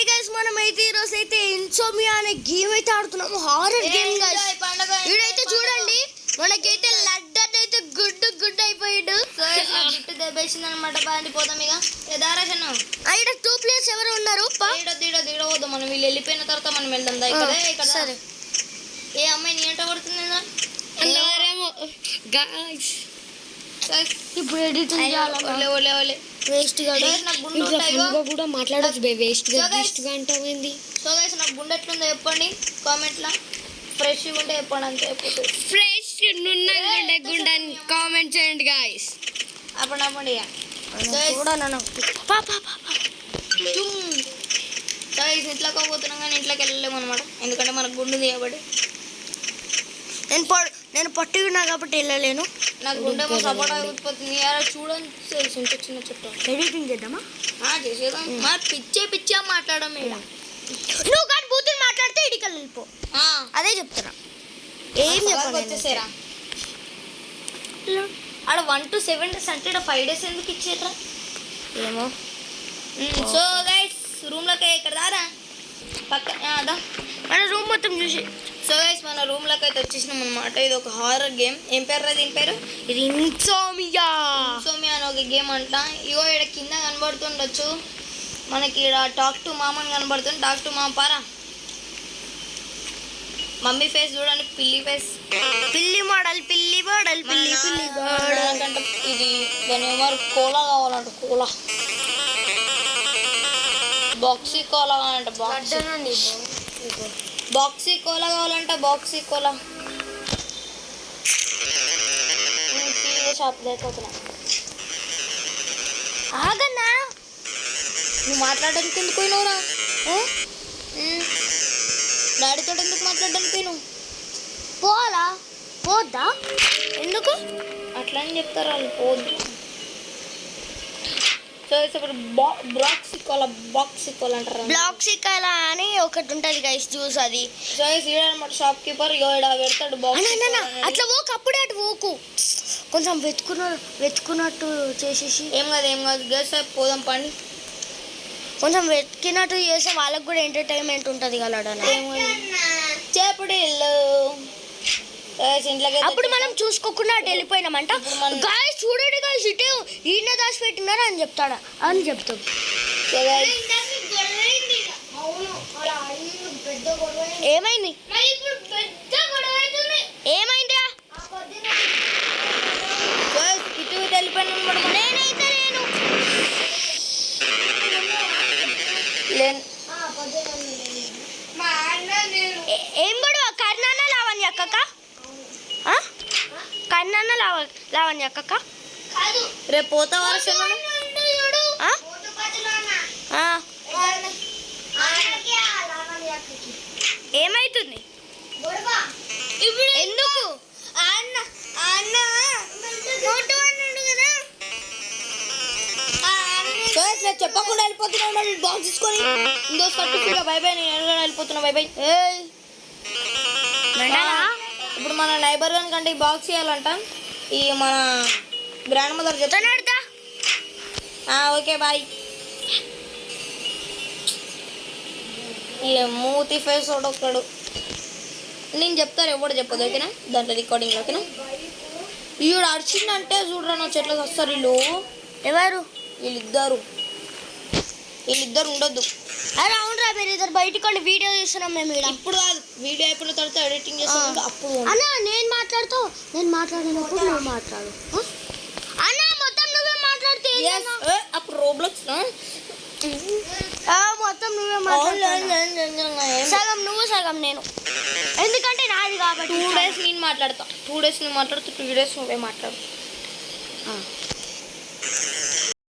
Hi guys, మనమైతే ఈరోజు అయితే ఇన్సోమియా అనే గేమ్ అయితే ఆడుతున్నాము. Horror game guys. ఇదైతే చూడండి, మనకైతే లడ్డన్ అయితే గుడ్ అయిపోయాడు. గుట్టు దెబ్బేసింది అనమాట. బాగా పోదాం ఇక దారాశను. ఇక్కడ 2 ప్లేయర్స్ ఎవరు ఉన్నారు? దిగవద్దు మనం. వీళ్ళు వెళ్ళిపోయిన తర్వాత మనం వెళ్దాం. ఇక్కడ సరే. ఏ అమ్మాయి నీ ఎంట పడుతుంది ఇప్పుడు ఎడిటింగ్ చేయాలి. వేస్ట్ గా కూడా మాట్లాడచ్చు. వేస్ట్ గా అంటావేంది? సో గైస్, నాకు గుండె ఎట్లుందో చెప్పండి కామెంట్ లా. ఫ్రెష్ ఉంటే చెప్పండి, అంతే అయిపోతుంది. ఫ్రెష్ గుండె కామెంట్ చేయండి గాయ్స్. అప్పండి ఇంట్లోకి పోతున్నాం కానీ ఇంట్లోకి వెళ్ళలేము అనమాట. ఎందుకంటే మనకు గుండు తీయబడి నేను పట్టి ఉన్నా కాబట్టి వెళ్ళలేను. నాకు గుండె సపోర్ట్ అయిపోతుంది. చూడండి చిన్న చుట్టూ ఎడిటింగ్ చేద్దామా? చేసేదాం. మా పిచ్చే మాట్లాడడం మేడం. నువ్వు కానీ బూతులు మాట్లాడితే ఇడికల్ వెళ్ళిపో. అదే చెప్తున్నా. ఏం వచ్చేసారా ఆడ 1 to 7 days అంటే 5 days ఎందుకు ఇచ్చేట్రా ఏమో. సో గైస్, రూమ్లోకి ఇక్కడ దారా పక్క మన రూమ్ మొత్తం చూసి. సో గైస్, మన రూమ్లోకి అయితే వచ్చేసినాం అనమాట. ఇది ఒక హారర్ గేమ్. ఏం పేరు దీని పేరు? ఇది ఇన్సోమియా అని ఒక గేమ్ అంట. ఇగో ఇక్కడ కింద కనబడుతుండొచ్చు మనకి. ఇక్కడ టాక్ టు మామ్ అని కనబడుతుంది. Talk to mom para. Mummy face చూడండి, పిల్లి ఫేస్. పిల్లి మోడల్ అంటే ఇది దాని ఏమారు కోలా కావాలంట. కోలా బాక్సీ కోలా కావాలంట. బాక్సీ కోలా కావాలంట. బాక్సీ కోలా షాప్ లేకపోతున్నా. ఆగన్నా, నువ్వు మాట్లాడడానికి ఎందుకు పోయినావురా? డాడీతో ఎందుకు మాట్లాడడానికి పోయినావు? పోద్దా? ఎందుకు అట్లా అని చెప్తారు వాళ్ళు. పోద్దు. సో ఇప్పుడు బాక్సికోలా అంటారు. బ్లాక్సికోలా అని ఒకటి ఉంటుంది గైస్, జ్యూస్ అది. సో అనమాట షాప్ కీపర్ పెడతాడు బాక్స్. అట్లా అప్పుడే అటు పోకు. కొంచెం వెతుకున్నట్టు చేసేసి. ఏం కాదు గైస్, పోదాం పండి. కొంచెం వెతికినట్టు చేస్తే వాళ్ళకి కూడా ఎంటర్టైన్మెంట్ ఉంటుంది కదా. చేపడి అప్పుడు మనం చూసుకోకుండా అటు వెళ్ళిపోయినామంట. గాయస్ చూడండి గాయస్, ఇటే ఈయన దాచి పెట్టినారు అని చెప్తాడు. ఏమైంది? ఏమైందిరా? ఇటు వెళ్ళిపోయినా. నేనైతే ఏం గొడవ? కర్ణాన్న లావణ్య అక్క, కర్ణాన్న లావణ్య అక్క. రేపు పోతా వర్షం. ఏమైతుంది ఇప్పుడు? ఎందుకు? చెప్పకుండా వెళ్ళిపోతున్నావు. బాక్స్ తీసుకొని ఇంకో కట్టు. By by. నేను వెళ్ళిపోతున్నా. By by. ఇప్పుడు మన నైబర్ గాని కంటే ఈ బాక్స్ ఇవ్వాలంట. ఈ మన గ్రాండ్ మదర్ చెప్తాను. Okay bye. ఈ మూతి ఫేస్ ఒకడు. నేను చెప్తాను, ఎవడు చెప్పదు. ఓకేనా? దాంట్లో రికార్డింగ్. ఓకేనా? ఈవిడ అరిచిందంటే చూడరా నా చెట్లకు వస్తారు వీళ్ళు. ఎవరు? వీళ్ళిద్దరు ఉండొద్దు. అరే అవునరా, మీరు ఇద్దరు బయటికి వెళ్ళి వీడియో చేస్తున్నాం మేము. ఇప్పుడు కాదు, వీడియో అయిపోయిన తర్వాత ఎడిటింగ్ చేస్తాం. అప్పుడు అన్నా నేను మాట్లాడినప్పుడు నువ్వు మాట్లాడు. అన్నా మొత్తం నువ్వే మాట్లాడితే అప్పుడు రోబ్లాక్స్ మొత్తం నువ్వే మాట్లాడు. సగం నువ్వు సగం నేను. ఎందుకంటే నాది కాబట్టి. 2 days నేను మాట్లాడతా. 2 days నువ్వు మాట్లాడుతూ 3 days నువ్వే మాట్లాడు.